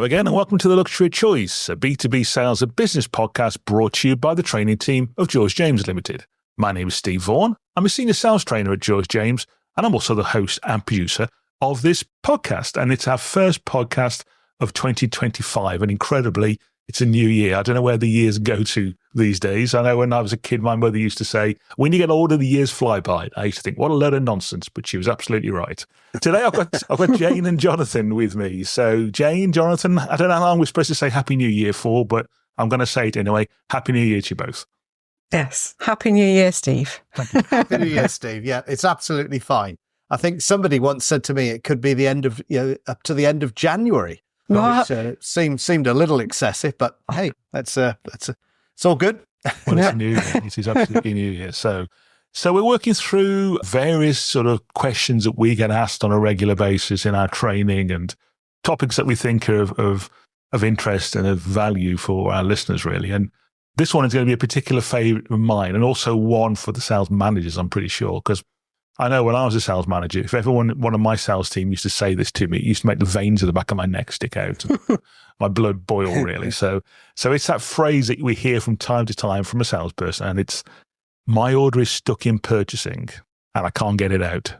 again, and welcome to The Luxury Choice, a B2B sales and business podcast brought to you by the training team of George James Limited. My name is Steve Vaughan. I'm a senior sales trainer at George James, and I'm also the host and producer of this podcast. And it's our first podcast of 2025, and incredibly, it's a new year. I don't know where the years go to these days. I know when I was a kid, my mother used to say, when you get older, the years fly by. I used to think, what a load of nonsense, but she was absolutely right. Today, I've got Jayne and Jonathan with me. So Jayne, Jonathan, I don't know how long we're supposed to say Happy New Year for, but I'm going to say it anyway. Happy New Year to you both. Yes. Happy New Year, Steve. Happy New Year, Steve. Yeah, it's absolutely fine. I think somebody once said to me, it could be the end of, up to the end of January. What? Which seemed a little excessive, but hey, it's all good. Well, it's new. It is absolutely new year. So we're working through various sort of questions that we get asked on a regular basis in our training and topics that we think are of interest and of value for our listeners, really. And this one is going to be a particular favorite of mine, and also one for the sales managers, I'm pretty sure, because I know when I was a sales manager, if one of my sales team used to say this to me, it used to make the veins at the back of my neck stick out, my blood boil, really. So it's that phrase that we hear from time to time from a salesperson, and it's, my order is stuck in purchasing and I can't get it out.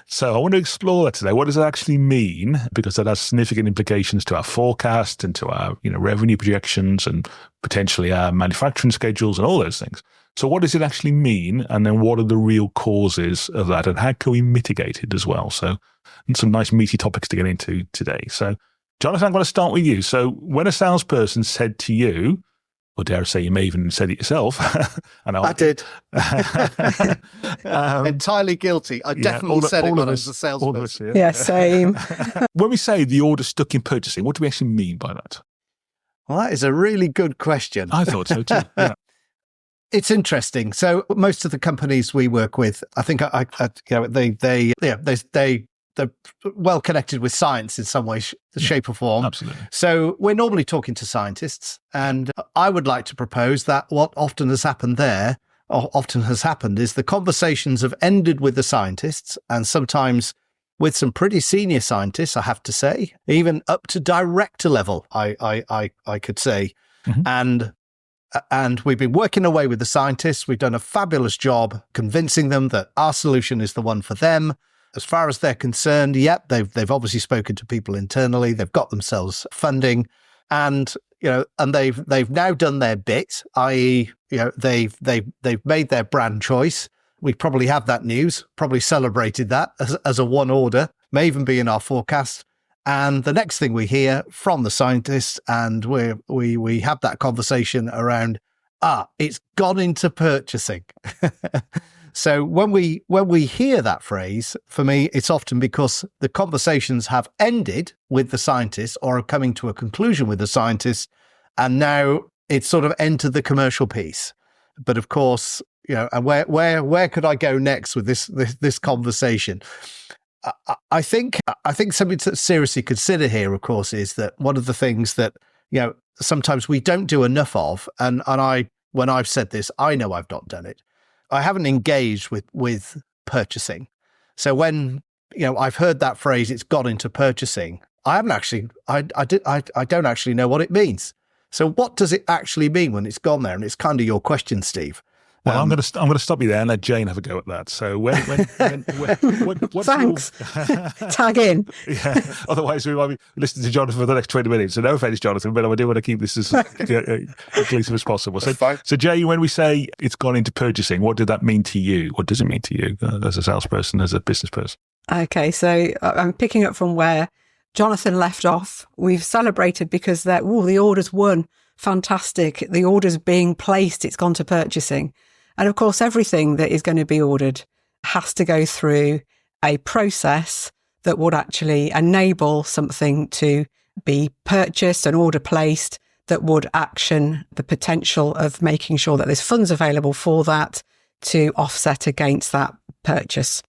So I want to explore that today. What does it actually mean? Because that has significant implications to our forecast and to our revenue projections and potentially our manufacturing schedules and all those things. So what does it actually mean? And then what are the real causes of that? And how can we mitigate it as well? So some nice meaty topics to get into today. So Jonathan, I'm going to start with you. So when a salesperson said to you, or dare I say you may even said it yourself. I did. Entirely guilty. I definitely said it when I was a salesperson. Yeah, same. When we say the order stuck in purchasing, what do we actually mean by that? Well, that is a really good question. I thought so too. Yeah. It's interesting. So most of the companies we work with, I think, they're well connected with science in some way, shape or form. Absolutely. So we're normally talking to scientists, and I would like to propose that what often has happened is the conversations have ended with the scientists, and sometimes with some pretty senior scientists, I have to say, even up to director level, I could say. Mm-hmm. And we've been working away with the scientists. We've done a fabulous job convincing them that our solution is the one for them. As far as they're concerned, yep, they've obviously spoken to people internally. They've got themselves funding, and they've now done their bit. I.e., they've made their brand choice. We probably have that news. Probably celebrated that as a one order. May even be in our forecast. And the next thing we hear from the scientists, and we have that conversation around, it's gone into purchasing. So when we hear that phrase, for me, it's often because the conversations have ended with the scientists or are coming to a conclusion with the scientists, and now it's sort of entered the commercial piece. But of course, and where could I go next with this conversation? I think something to seriously consider here, of course, is that one of the things that sometimes we don't do enough of, and when I've said this, I know I've not done it. I haven't engaged with purchasing. So when I've heard that phrase, it's got into purchasing, I haven't actually. I don't actually know what it means. So what does it actually mean when it's gone there? And it's kind of your question, Steve. Well, I'm going to stop you there and let Jayne have a go at that. So what's thanks. Tag in. Yeah. Otherwise, we might be listening to Jonathan for the next 20 minutes. So no offense, Jonathan, but I do want to keep this as inclusive as possible. So Jayne, when we say it's gone into purchasing, what did that mean to you? What does it mean to you as a salesperson, as a business person? Okay, so I'm picking up from where Jonathan left off. We've celebrated because the order's won. Fantastic. The order's being placed. It's gone to purchasing. And of course, everything that is going to be ordered has to go through a process that would actually enable something to be purchased, an order placed, that would action the potential of making sure that there's funds available for that to offset against that purchase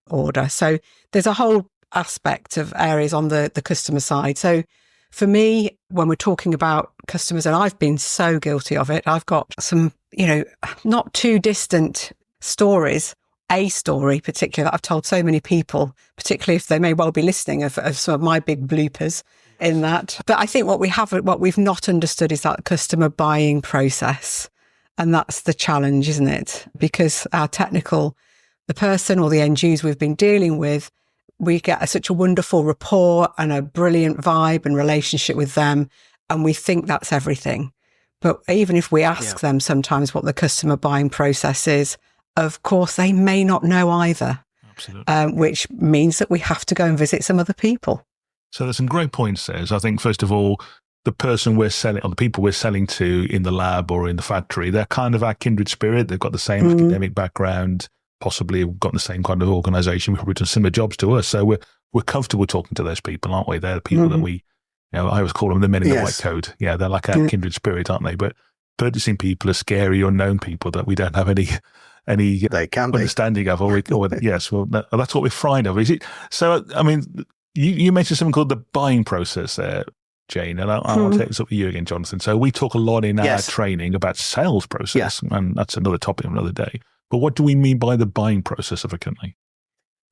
order. So there's a whole aspect of areas on the customer side. So for me, when we're talking about customers, and I've been so guilty of it, I've got some, not too distant stories a story, particularly that I've told so many people, particularly if they may well be listening, of some of my big bloopers in that. But I think what we've not understood is that customer buying process. And that's the challenge, isn't it? Because the person or the end user we've been dealing with, we get such a wonderful rapport and a brilliant vibe and relationship with them. And we think that's everything. But even if we ask them sometimes what the customer buying process is, of course, they may not know either. Absolutely. Which means that we have to go and visit some other people. So there's some great points there. So I think, first of all, the person we're selling, or the people we're selling to in the lab or in the factory, they're kind of our kindred spirit. They've got the same academic background, possibly got the same kind of organization. We've probably done similar jobs to us. So we're comfortable talking to those people, aren't we? They're the people that we, I always call them the men in the white coat. Yeah, they're like our kindred spirit, aren't they? But purchasing people are scary, unknown people that we don't have any they can understanding of. Yes, well, that's what we're frightened of. Is it? So, I mean, you mentioned something called the buying process there, Jayne, and I want to take this up with you again, Jonathan. So we talk a lot in our training about sales process, and that's another topic of another day. But what do we mean by the buying process of a company?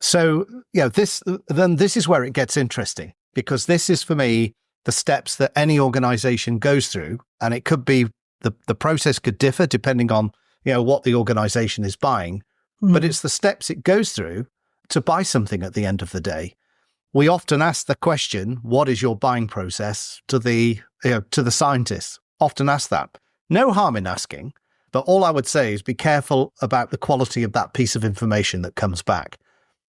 So, this is where it gets interesting, because this is, for me, the steps that any organization goes through, and it could be the process could differ depending on what the organization is buying, but it's the steps it goes through to buy something at the end of the day. We often ask the question, "What is your buying process?" to the scientists. Often ask that. No harm in asking, but all I would say is be careful about the quality of that piece of information that comes back.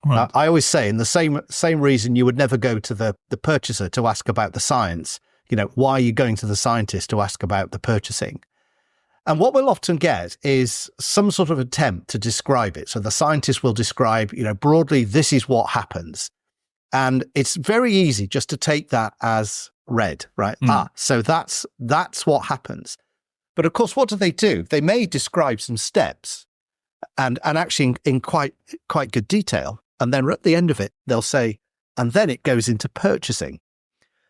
Right. I always say, in the same reason you would never go to the purchaser to ask about the science, why are you going to the scientist to ask about the purchasing? And what we'll often get is some sort of attempt to describe it. So the scientist will describe, broadly, this is what happens. And it's very easy just to take that as read, right? So that's what happens. But of course, what do? They may describe some steps and actually in quite good detail. And then at the end of it, they'll say, and then it goes into purchasing.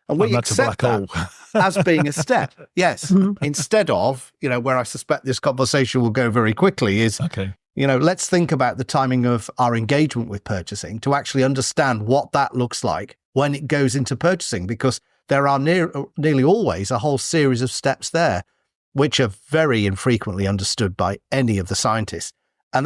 And we accept that as being a step. Yes. Instead of, where I suspect this conversation will go very quickly is, let's think about the timing of our engagement with purchasing to actually understand what that looks like when it goes into purchasing, because there are nearly always a whole series of steps there, which are very infrequently understood by any of the scientists. And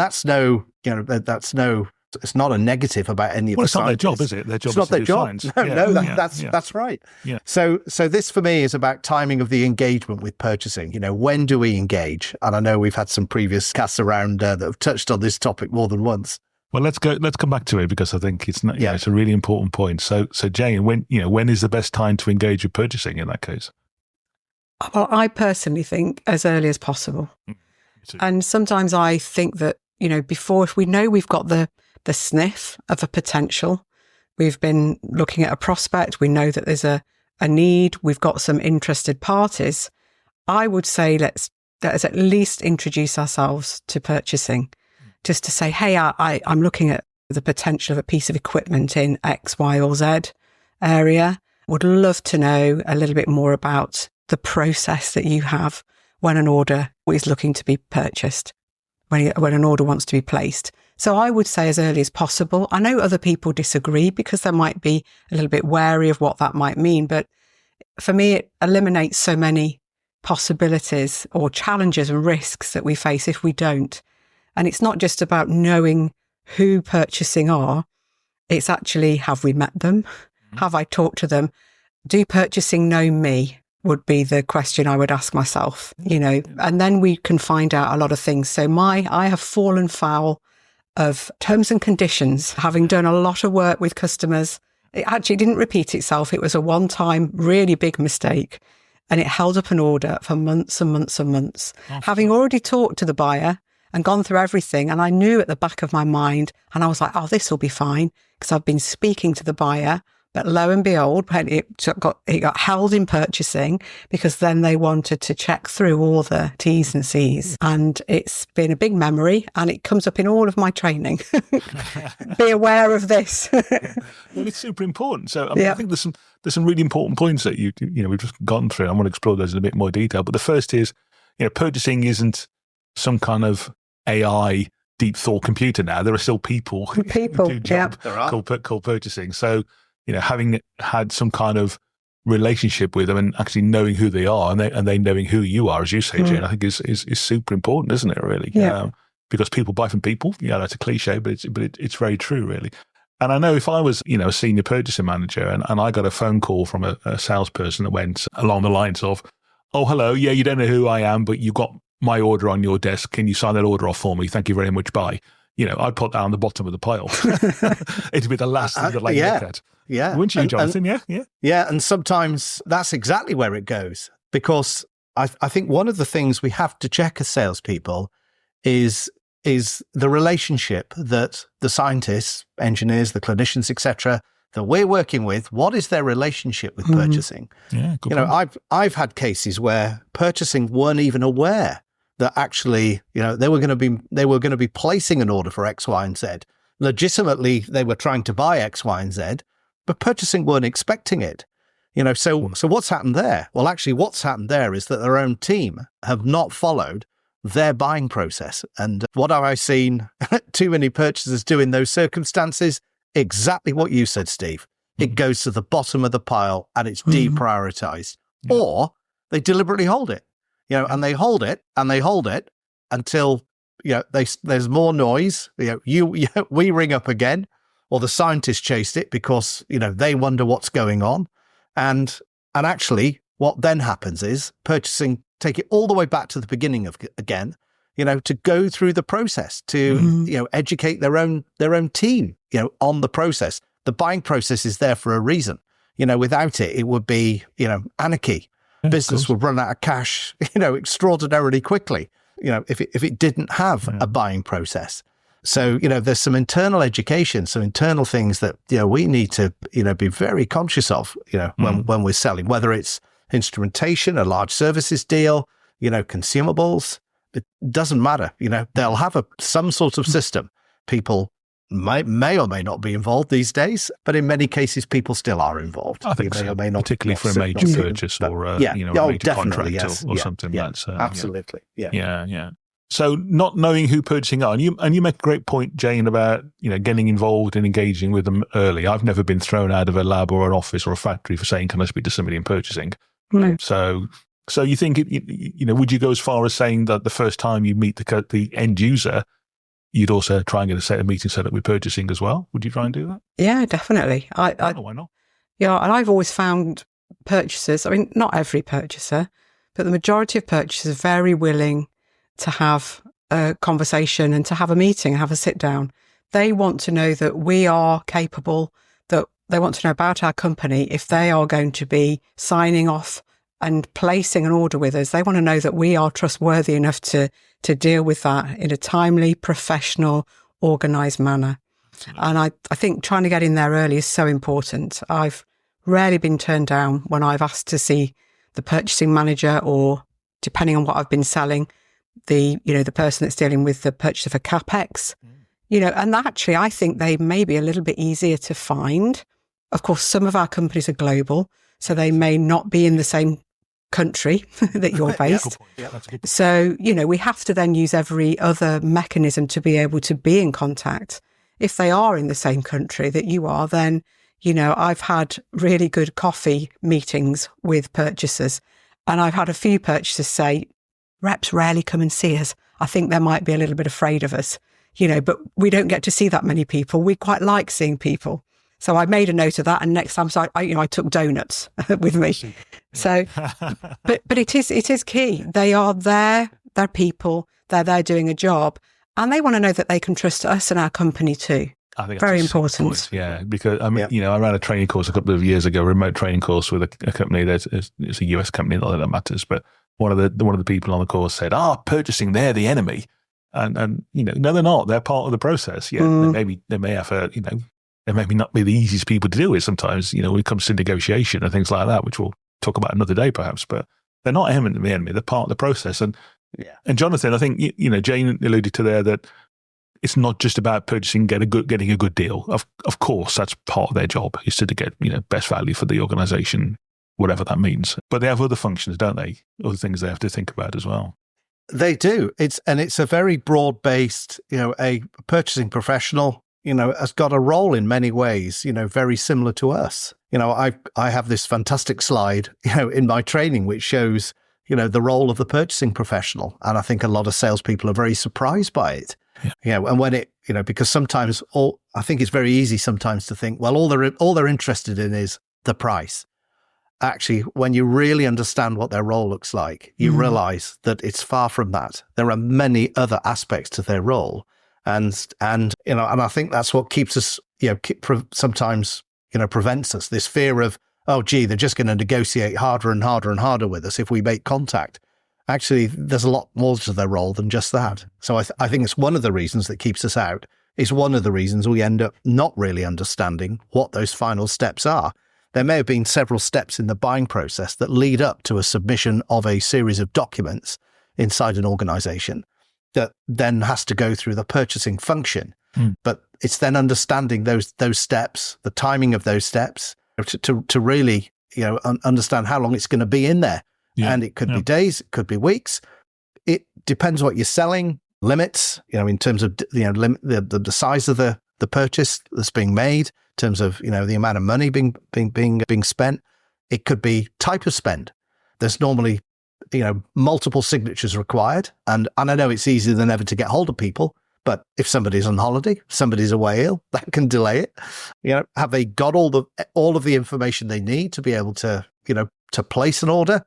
it's not a negative about any of the scientists. Well, it's not their job, is it? Their job is not their job. Science. That's right. Yeah. So this for me is about timing of the engagement with purchasing. When do we engage? And I know we've had some previous casts around that have touched on this topic more than once. Well, let's come back to it, because I think it's not, it's a really important point. So Jayne, when is the best time to engage with purchasing in that case? Well, I personally think as early as possible. And sometimes I think that, before, if we know we've got the sniff of a potential, we've been looking at a prospect, we know that there's a need, we've got some interested parties, I would say let's at least introduce ourselves to purchasing, just to say, hey, I'm looking at the potential of a piece of equipment in X, Y, or Z area. Would love to know a little bit more about the process that you have when an order is looking to be purchased, when an order wants to be placed. So I would say as early as possible. I know other people disagree because they might be a little bit wary of what that might mean. But for me, it eliminates so many possibilities or challenges and risks that we face if we don't. And it's not just about knowing who purchasing are. It's actually, have we met them? Have I talked to them? Do purchasing know me? Would be the question I would ask myself, and then we can find out a lot of things. So I have fallen foul of terms and conditions, having done a lot of work with customers. It actually didn't repeat itself. It was a one-time, really big mistake, and it held up an order for months and months and months. Having already talked to the buyer and gone through everything, and I knew at the back of my mind, and I was like, this will be fine, because I've been speaking to the buyer. But lo and behold, it got held in purchasing, because then they wanted to check through all the T's and C's. And it's been a big memory, and it comes up in all of my training. Be aware of this. Well, it's super important. So I think there's some really important points that we've just gone through. I want to explore those in a bit more detail. But the first is, purchasing isn't some kind of AI deep thought computer now. There are still people who do job called purchasing. So, having had some kind of relationship with them and actually knowing who they are and they knowing who you are, as you say, Jane, I think is super important, isn't it? Really, because people buy from people. That's a cliche, but it's very true, really. And I know if I was, a senior purchasing manager and I got a phone call from a salesperson that went along the lines of, "Oh, hello, yeah, you don't know who I am, but you got my order on your desk. Can you sign that order off for me? Thank you very much. Bye." I'd put that on the bottom of the pile. It'd be the last thing that I look at. Yeah. Wouldn't you, Jonathan? Yeah. And sometimes that's exactly where it goes, because I think one of the things we have to check as salespeople is the relationship that the scientists, engineers, the clinicians, etc., that we're working with. What is their relationship with purchasing? Yeah, good point. I've had cases where purchasing weren't even aware that actually, they were going to be placing an order for X, Y, and Z. Legitimately, they were trying to buy X, Y, and Z, but purchasing weren't expecting it. So what's happened there? Well, actually, what's happened there is that their own team have not followed their buying process. And what have I seen too many purchasers do in those circumstances? Exactly what you said, Steve. It goes to the bottom of the pile and it's deprioritized, or they deliberately hold it, and they hold it and they hold it until, there's more noise. We ring up again, or the scientists chased it because, they wonder what's going on. And actually what then happens is purchasing take it all the way back to the beginning again, to go through the process, to, educate their own team, on the process. The buying process is there for a reason. Without it, it would be, anarchy. Yeah, business would run out of cash, extraordinarily quickly, if it didn't have a buying process. So, there's some internal education, some internal things that, we need to, be very conscious of, when we're selling, whether it's instrumentation, a large services deal, consumables. It doesn't matter. They'll have some sort of system. People may or may not be involved these days, but in many cases, people still are involved. I think so, particularly for a major purchase or a major contract or something. That's absolutely. Yeah. So not knowing who purchasing are, and you make a great point, Jane, about getting involved and engaging with them early. I've never been thrown out of a lab or an office or a factory for saying, "Can I speak to somebody in purchasing?" No. So you think, would you go as far as saying that the first time you meet the end user, you'd also try and get a meeting set up with purchasing as well? Would you try and do that? Yeah, definitely. Why not? Yeah, and I've always found purchasers, not every purchaser, but the majority of purchasers are very willing to have a conversation and to have a meeting, have a sit down. They want to know that we are capable, that they want to know about our company. If they are going to be signing off and placing an order with us, they want to know that we are trustworthy enough to deal with that in a timely, professional, organised manner. Absolutely. And I think trying to get in there early is so important. I've rarely been turned down when I've asked to see the purchasing manager, or depending on what I've been selling, the person that's dealing with the purchase for CapEx. And actually I think they may be a little bit easier to find. Of course, some of our companies are global, so they may not be in the same country that you're based. That's a good point. So, we have to then use every other mechanism to be able to be in contact. If they are in the same country that you are, then, I've had really good coffee meetings with purchasers, and I've had a few purchasers say, "Reps rarely come and see us. I think they might be a little bit afraid of us, but we don't get to see that many people. We quite like seeing people." So I made a note of that, and next time, I took donuts with me. So, but it is key. They are there. They're people. They're there doing a job, and they want to know that they can trust us and our company too. I think very important. Yeah, because I ran a training course a couple of years ago, a remote training course with a company it's a US company, not that that matters, but one of the people on the course said, "Purchasing, they're the enemy," and no, they're not. They're part of the process. Yeah, they may have they may not be the easiest people to deal with sometimes, when it comes to negotiation and things like that, which we'll talk about another day perhaps, but they're not eminently the enemy. They're part of the process. And Jonathan, I think, Jane alluded to there that it's not just about purchasing, getting a good deal. Of course, that's part of their job, is to get, best value for the organization, whatever that means. But they have other functions, don't they? Other things they have to think about as well. They do. It's a very broad-based, a purchasing professional, has got a role in many ways, very similar to us. I have this fantastic slide, in my training, which shows, the role of the purchasing professional. And I think a lot of salespeople are very surprised by it. Yeah. And when it, because sometimes I think it's very easy sometimes to think, well, all they're interested in is the price. Actually, when you really understand what their role looks like, you realize that it's far from that. There are many other aspects to their role. And I think that's what keeps us, sometimes, prevents us, this fear of, oh, gee, they're just going to negotiate harder and harder and harder with us if we make contact. Actually, there's a lot more to their role than just that. So I think it's one of the reasons that keeps us out. It's one of the reasons we end up not really understanding what those final steps are. There may have been several steps in the buying process that lead up to a submission of a series of documents inside an organization that then has to go through the purchasing function. But it's then understanding those steps, the timing of those steps, to really understand how long it's going to be in there. Yeah. And it could be days, it could be weeks. It depends what you're selling, limits, in terms of the size of the purchase that's being made, in terms of the amount of money being spent. It could be type of spend. There's normally multiple signatures required, and I know it's easier than ever to get hold of people. But if somebody's on holiday, somebody's away ill, that can delay it. Have they got all of the information they need to be able to to place an order?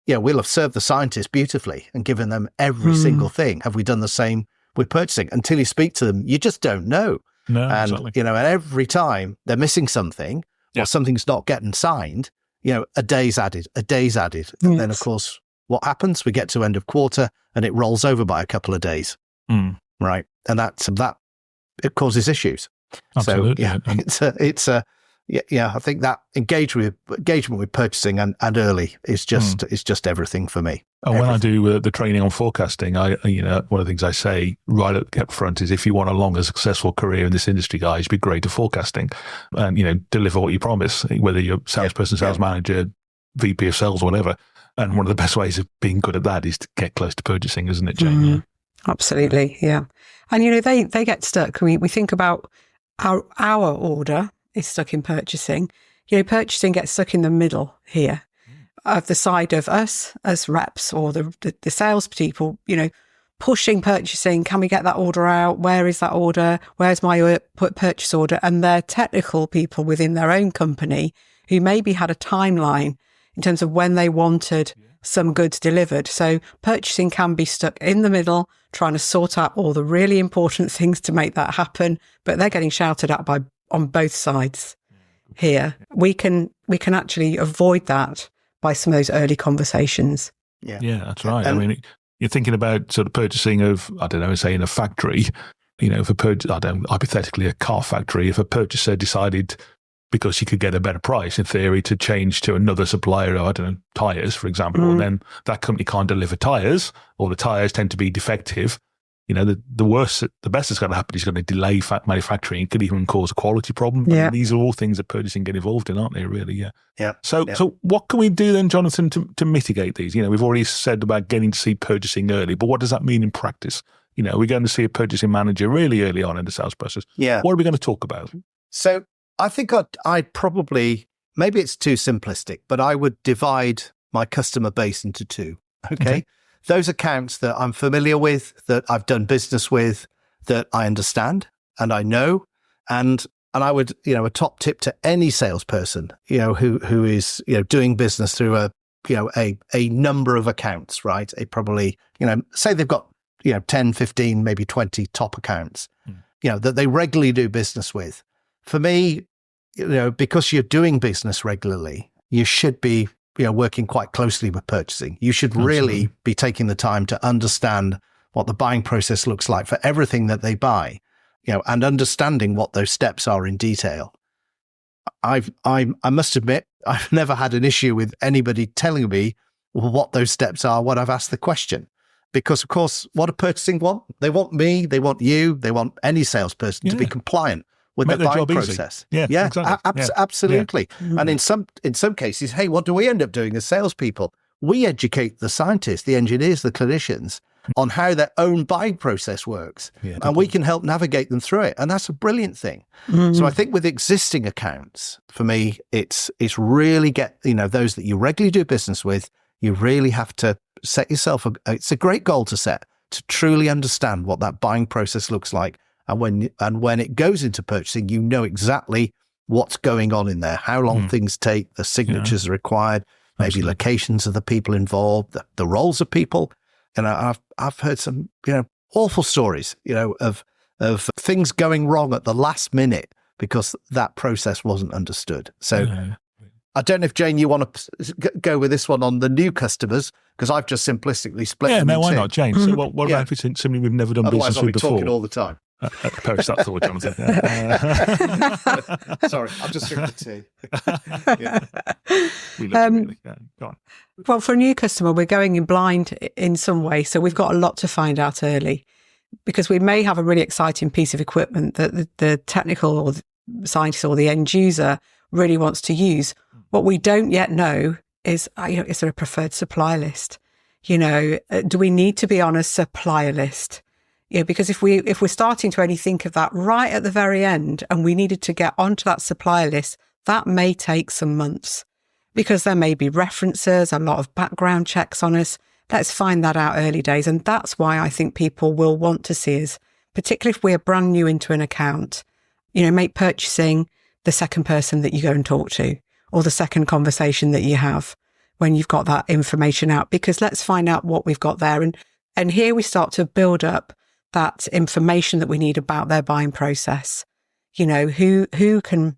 We'll have served the scientists beautifully and given them every single thing. Have we done the same with purchasing? Until you speak to them, you just don't know. No, and exactly. and every time they're missing something or something's not getting signed, a day's added. Yes. And then of course, what happens? We get to end of quarter and it rolls over by a couple of days. Right. And that it causes issues. Absolutely. So I think that engagement with purchasing and early is just everything for me. And when I do the training on forecasting, one of the things I say right up front is, if you want a longer, successful career in this industry, guys, be great at forecasting and deliver what you promise, whether you're salesperson, sales manager, VP of sales, or whatever. And one of the best ways of being good at that is to get close to purchasing, isn't it, Jayne? Yeah. Absolutely, yeah. And they get stuck. We think about our order is stuck in purchasing. Purchasing gets stuck in the middle here, of the side of us as reps or the salespeople. Pushing purchasing. Can we get that order out? Where is that order? Where's my purchase order? And they're technical people within their own company who maybe had a timeline in terms of when they wanted some goods delivered. So purchasing can be stuck in the middle, trying to sort out all the really important things to make that happen, but they're getting shouted at on both sides here. We can actually avoid that by some of those early conversations. Yeah, that's right. You're thinking about sort of purchasing of, I don't know, say in a factory, hypothetically a car factory, if a purchaser decided, because she could get a better price, in theory, to change to another supplier of, tyres, for example, and then that company can't deliver tyres, or the tyres tend to be defective. The best that's going to happen is going to delay manufacturing. It could even cause a quality problem. Yeah. These are all things that purchasing get involved in, aren't they, really? Yeah. Yeah. So what can we do then, Jonathan, to mitigate these? We've already said about getting to see purchasing early, but what does that mean in practice? We're going to see a purchasing manager really early on in the sales process. Yeah. What are we going to talk about? So I think I'd probably, maybe it's too simplistic, but I would divide my customer base into two. Okay. Those accounts that I'm familiar with, that I've done business with, that I understand and I know, and I would, a top tip to any salesperson, who is, doing business through a number of accounts, right? Probably, say they've got, 10, 15, maybe 20 top accounts, that they regularly do business with. For me, because you're doing business regularly, you should be working quite closely with purchasing. You should really be taking the time to understand what the buying process looks like for everything that they buy, and understanding what those steps are in detail. I must admit, I've never had an issue with anybody telling me what those steps are when I've asked the question. Because, of course, what do purchasing want? They want me, they want you, they want any salesperson to be compliant with the buying process. Easy. Yeah, exactly. Absolutely. Yeah. And in some cases, hey, what do we end up doing as salespeople? We educate the scientists, the engineers, the clinicians on how their own buying process works. And we can help navigate them through it. And that's a brilliant thing. So I think with existing accounts, for me, it's really those that you regularly do business with, you really have to set yourself, it's a great goal to set, to truly understand what that buying process looks like. And when it goes into purchasing, you know exactly what's going on in there, how long things take, the signatures are required, maybe locations of the people involved, the roles of people. And I've heard some, awful stories, of things going wrong at the last minute because that process wasn't understood. So I don't know if, Jayne, you want to go with this one on the new customers, because I've just simplistically split them in why two. not, Jayne? So what about if it's somebody we've never done Otherwise, business I'll with be before? talking all the time. Perish that thought, Jonathan. Sorry, I'm just drinking tea. We love it, really. Go on. Well, for a new customer, we're going in blind in some way. So we've got a lot to find out early, because we may have a really exciting piece of equipment that the technical or the scientist or the end user really wants to use. What we don't yet know is, is there a preferred supplier list? Do we need to be on a supplier list? Because if we're starting to only think of that right at the very end, and we needed to get onto that supplier list, that may take some months, because there may be references, a lot of background checks on us. Let's find that out early days. And that's why I think people will want to see us, particularly if we're brand new into an account, make purchasing the second person that you go and talk to, or the second conversation that you have when you've got that information out, because let's find out what we've got there. And here we start to build up that information that we need about their buying process. Who can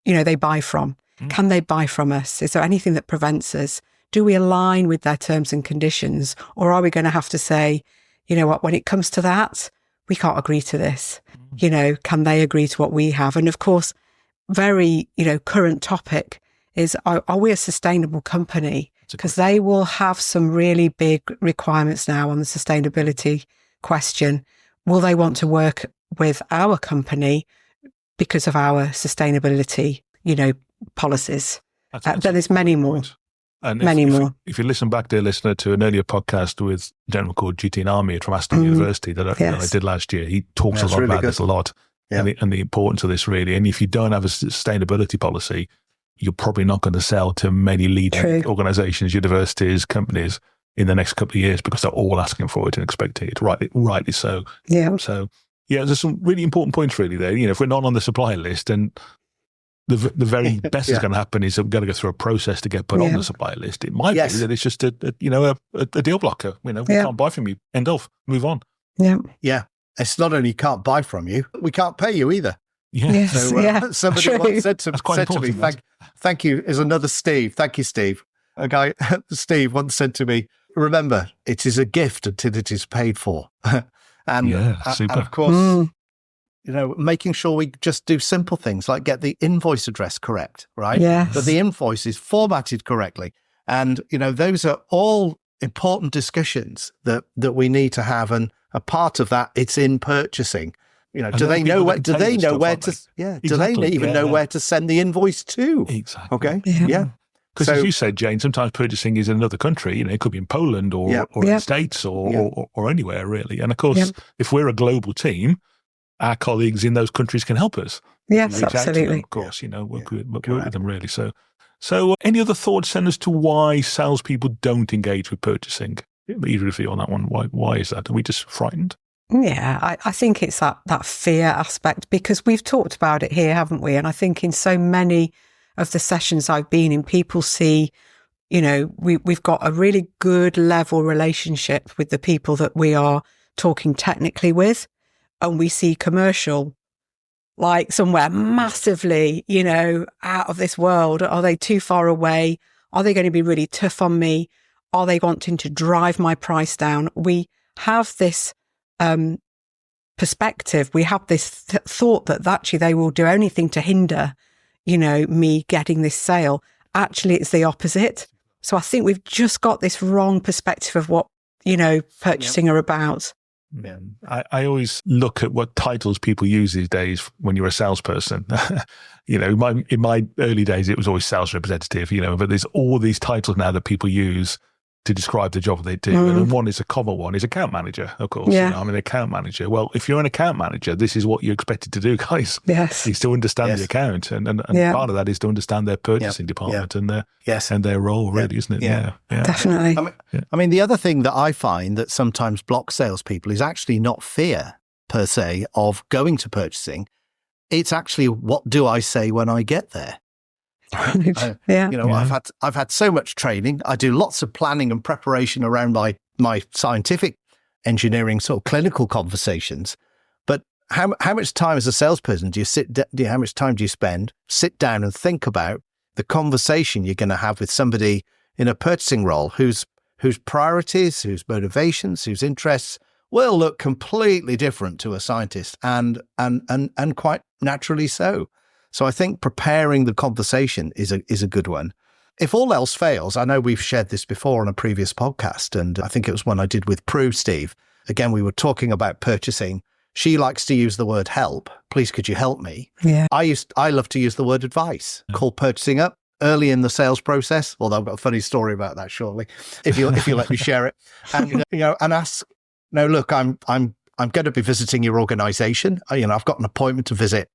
they buy from? Can they buy from us? Is there anything that prevents us? Do we align with their terms and conditions? Or are we going to have to say, when it comes to that, we can't agree to this? Can they agree to what we have? And of course, very, current topic is, are we a sustainable company? Because they will have some really big requirements now on the sustainability question. Will they want to work with our company because of our sustainability, policies? There's many more. And more. If you listen back, dear listener, to an earlier podcast with a gentleman called Jayne Army from Aston University that I did last year, he talks a lot about this a lot, and the importance of this, really. And if you don't have a sustainability policy, you're probably not going to sell to many leading organizations, universities, companies in the next couple of years, because they're all asking for it and expecting it, rightly so. Yeah. So, there's some really important points really there. If we're not on the supplier list, then the very best that's going to happen is we've got to go through a process to get put on the supplier list. It might be that it's just a deal blocker. We can't buy from you. End of. Move on. Yeah. Yeah. It's not only can't buy from you, we can't pay you either. Yeah. Yes, Somebody once said to me, thank you, is another Steve. Thank you, Steve. A guy, Steve, once said to me, remember, it is a gift until it is paid for. and of course, making sure we just do simple things like get the invoice address correct, right? Yes. That the invoice is formatted correctly. And, those are all important discussions that we need to have. And a part of that, it's in purchasing. Do they know where to send the invoice to? Exactly. Okay. Yeah. Because as you said, Jayne, sometimes purchasing is in another country. It could be in Poland or in the States or anywhere really. And of course, if we're a global team, our colleagues in those countries can help us. Yes, absolutely. Them, of course, work with them really. So any other thoughts, send us to why salespeople don't engage with purchasing? Either of you on that one. Why is that? Are we just frightened? Yeah, I think it's that fear aspect, because we've talked about it here, haven't we? And I think in so many of the sessions I've been in, people see, we've got a really good level relationship with the people that we are talking technically with, and we see commercial like somewhere massively, out of this world. Are they too far away? Are they going to be really tough on me? Are they wanting to drive my price down? We have this perspective. We have this thought that actually they will do anything to hinder, me getting this sale. Actually, it's the opposite. So I think we've just got this wrong perspective of what, purchasing are about. Yeah. I always look at what titles people use these days when you're a salesperson. In my early days, it was always sales representative, but there's all these titles now that people use to describe the job they do. And then one is a common one is account manager, of course. Yeah. You know, I'm an account manager. Well, if you're an account manager, this is what you're expected to do, guys. Yes. Is to understand the account. And part of that is to understand their purchasing department and their role, really, isn't it? Yeah. Definitely. I mean, the other thing that I find that sometimes blocks salespeople is actually not fear per se of going to purchasing. It's actually, what do I say when I get there? I've had so much training. I do lots of planning and preparation around my scientific engineering sort of clinical conversations. But how much time as a salesperson how much time do you spend, sit down and think about the conversation you're going to have with somebody in a purchasing role whose priorities, whose motivations, whose interests will look completely different to a scientist and quite naturally so. So I think preparing the conversation is a good one. If all else fails, I know we've shared this before on a previous podcast, and I think it was one I did with Prue, Steve. Again, we were talking about purchasing. She likes to use the word help. Please, could you help me? Yeah. I love to use the word advice. Call purchasing up early in the sales process. Although I've got a funny story about that shortly, if you let me share it, and and ask. No, look, I'm going to be visiting your organization. I've got an appointment to visit.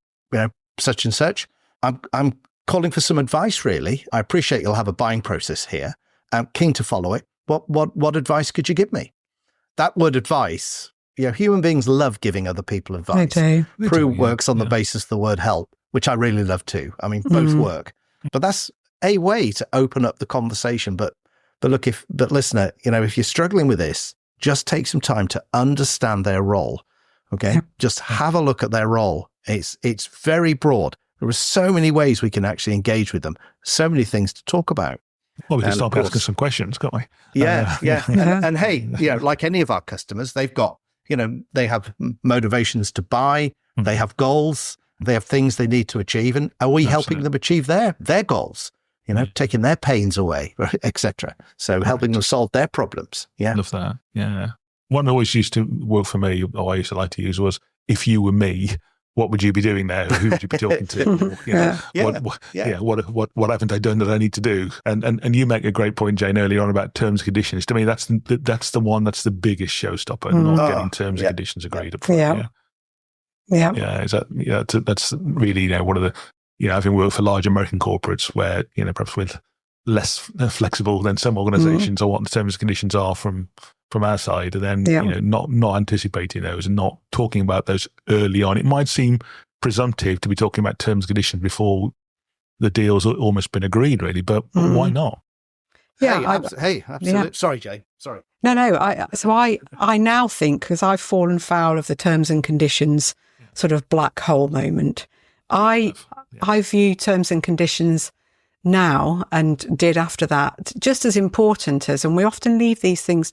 Such and such. I'm calling for some advice, really. I appreciate you'll have a buying process here. I'm keen to follow it. What advice could you give me? That word advice, human beings love giving other people advice. They do. Prue works on the basis of the word help, which I really love too. I mean, both work. But that's a way to open up the conversation. But look, listener, if you're struggling with this, just take some time to understand their role. Okay. Yeah. Just have a look at their role. It's very broad. There are so many ways we can actually engage with them. So many things to talk about. Well, we can start asking some questions, can't we? Yeah. And hey, like any of our customers, they've got, they have motivations to buy. They have goals. They have things they need to achieve. And are we helping them achieve their goals? Taking their pains away, etc. So helping them solve their problems. Yeah. Love that. Yeah. One that always used to work for me, or I used to like to use, was, if you were me, what would you be doing now? Who would you be talking to? What haven't I done that I need to do? And you make a great point, Jayne, earlier on about terms and conditions. To me, that's the one that's the biggest showstopper. Not getting terms and conditions agreed upon. That's really one of the having worked for large American corporates where perhaps with less flexible than some organisations or what the terms and conditions are from our side, and then not anticipating those and not talking about those early on. It might seem presumptive to be talking about terms and conditions before the deal's almost been agreed, really, but why not? Yeah, absolutely. Yeah. Sorry, Jay. Sorry. No. I now think, because I've fallen foul of the terms and conditions sort of black hole moment, I view terms and conditions now, and did after that, just as important as, and we often leave these things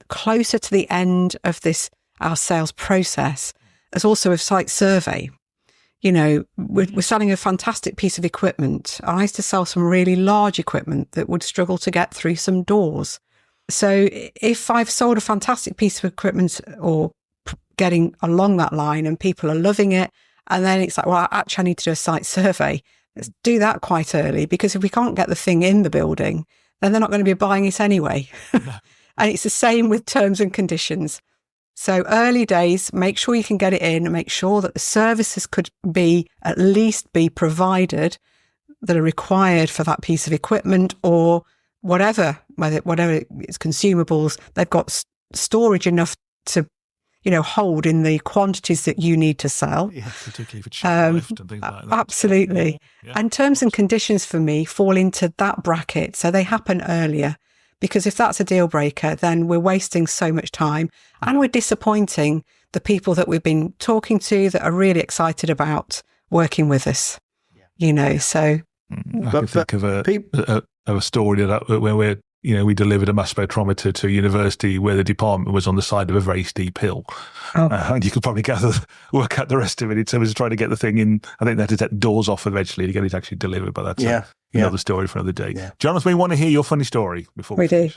closer to the end of our sales process, as also a site survey. We're selling a fantastic piece of equipment. I used to sell some really large equipment that would struggle to get through some doors. So if I've sold a fantastic piece of equipment or getting along that line and people are loving it, and then it's like, well, I need to do a site survey. Let's do that quite early, because if we can't get the thing in the building, then they're not going to be buying it anyway. And it's the same with terms and conditions. So early days, make sure you can get it in, and make sure that the services could at least be provided that are required for that piece of equipment, or whatever it's consumables, they've got storage enough to hold in the quantities that you need to sell. Yeah, particularly for cheap lift and things like that. Absolutely. Yeah. And terms and conditions for me fall into that bracket. So they happen earlier, because if that's a deal breaker, then we're wasting so much time and we're disappointing the people that we've been talking to that are really excited about working with us. So. I can think of a story where we delivered a mass spectrometer to a university where the department was on the side of a very steep hill. And you could probably work out the rest of it in terms of trying to get the thing in. I think they had to take the doors off eventually to get it actually delivered, but that's another story for another day. Yeah. Jonathan, we want to hear your funny story before we do.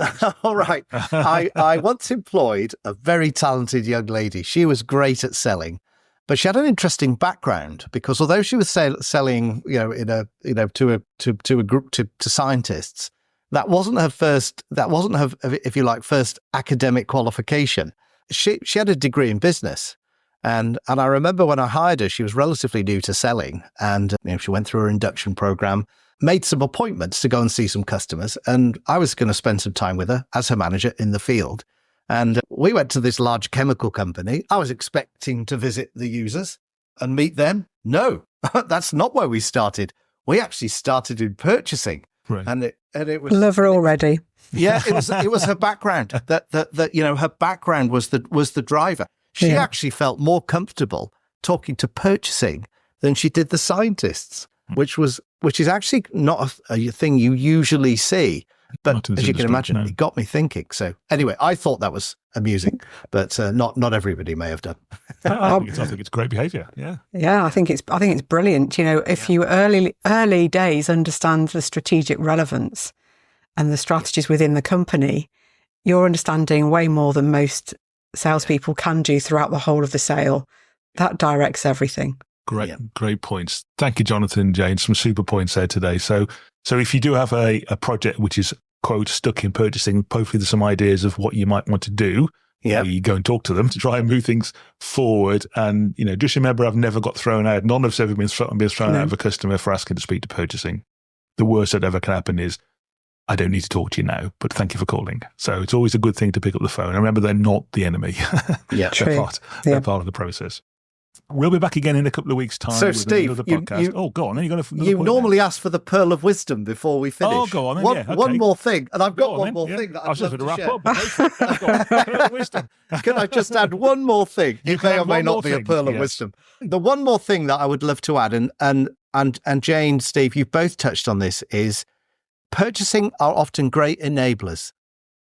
All right. I once employed a very talented young lady. She was great at selling, but she had an interesting background, because although she was selling, to a group, to scientists, that wasn't her first, if you like, first academic qualification. She had a degree in business. And I remember when I hired her, she was relatively new to selling, and she went through her induction program, made some appointments to go and see some customers. And I was going to spend some time with her as her manager in the field. And we went to this large chemical company. I was expecting to visit the users and meet them. No, that's not where we started. We actually started in purchasing. Right. And it was Love her already. Yeah, it was her background that her background was the driver. She actually felt more comfortable talking to purchasing than she did the scientists, which is actually not a thing you usually see. But as you can imagine, it got me thinking. So anyway, I thought that was amusing, but not everybody may have done. I think it's great behaviour. Yeah. Yeah, I think it's brilliant. If you early days understand the strategic relevance and the strategies within the company, you're understanding way more than most salespeople can do throughout the whole of the sale. That directs everything. Great points. Thank you, Jonathan and Jayne. Some super points there today. So if you do have a project which is, quote, stuck in purchasing, hopefully there's some ideas of what you might want to do. Yeah. You go and talk to them to try and move things forward. And, just remember, I've never got thrown out. None of us ever been thrown out of a customer for asking to speak to purchasing. The worst that ever can happen is, I don't need to talk to you now, but thank you for calling. So it's always a good thing to pick up the phone. And remember, they're not the enemy. Yeah, they're part of the process. We'll be back again in a couple of weeks' time. So, with Steve, another podcast. Go on. Then you normally ask for the pearl of wisdom before we finish. Oh, go on. Then, one more thing, and I've got one more thing that I'd love to share. Pearl of wisdom. Can I just add one more thing? It may or may not be a pearl of wisdom. The one more thing that I would love to add, and Jayne, Steve, you've both touched on this, is purchasing are often great enablers.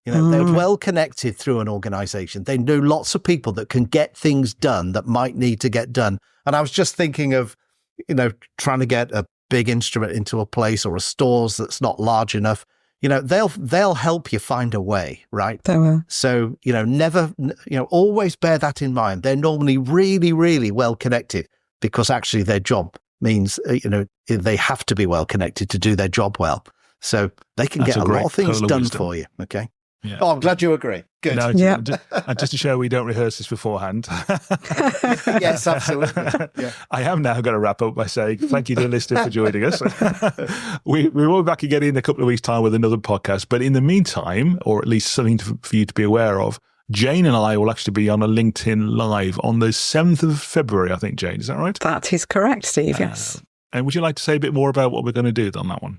They're well connected through an organization. They know lots of people that can get things done that might need to get done. And I was just thinking of, trying to get a big instrument into a place or a stores that's not large enough. They'll help you find a way, right? They will. So, never, always bear that in mind. They're normally really, really well connected because actually their job means, they have to be well connected to do their job well. So they can get a lot of things done for you. Okay. Yeah. Oh, I'm glad you agree. Good. No, and just to show we don't rehearse this beforehand. Yes, absolutely. Yeah. I have now got to wrap up by saying thank you to the listener for joining us. we will be back again in a couple of weeks' time with another podcast. But in the meantime, or at least something for you to be aware of, Jayne and I will actually be on a LinkedIn Live on the 7th of February, I think, Jayne. Is that right? That is correct, Steve, yes. And would you like to say a bit more about what we're going to do on that one?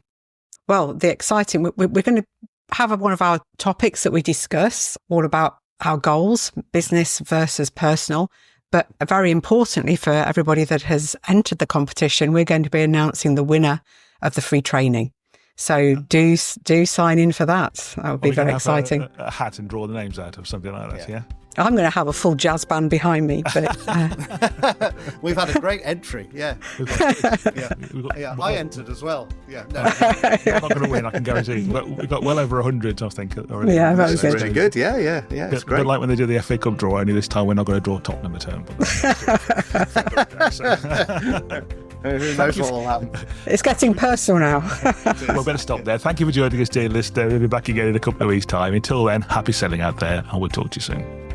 Well, we're going to have one of our topics that we discuss, all about our goals, business versus personal. But very importantly for everybody that has entered the competition, we're going to be announcing the winner of the free training. So do sign in for that. That would be very exciting. A hat and draw the names out of something like that, yeah? I'm going to have a full jazz band behind me. But we've had a great entry, yeah. I entered as well. Yeah, no. I'm not going to win, I can guarantee. But we've got well over 100, I think, already. Yeah, that's really good. Yeah. It's great. But like when they do the FA Cup draw, only this time we're not going to draw Tottenham a turn. Who knows what will happen? It's getting personal now. We'll better stop there. Thank you for joining us, dear listener. We'll be back again in a couple of weeks' time. Until then, happy selling out there, and we'll talk to you soon.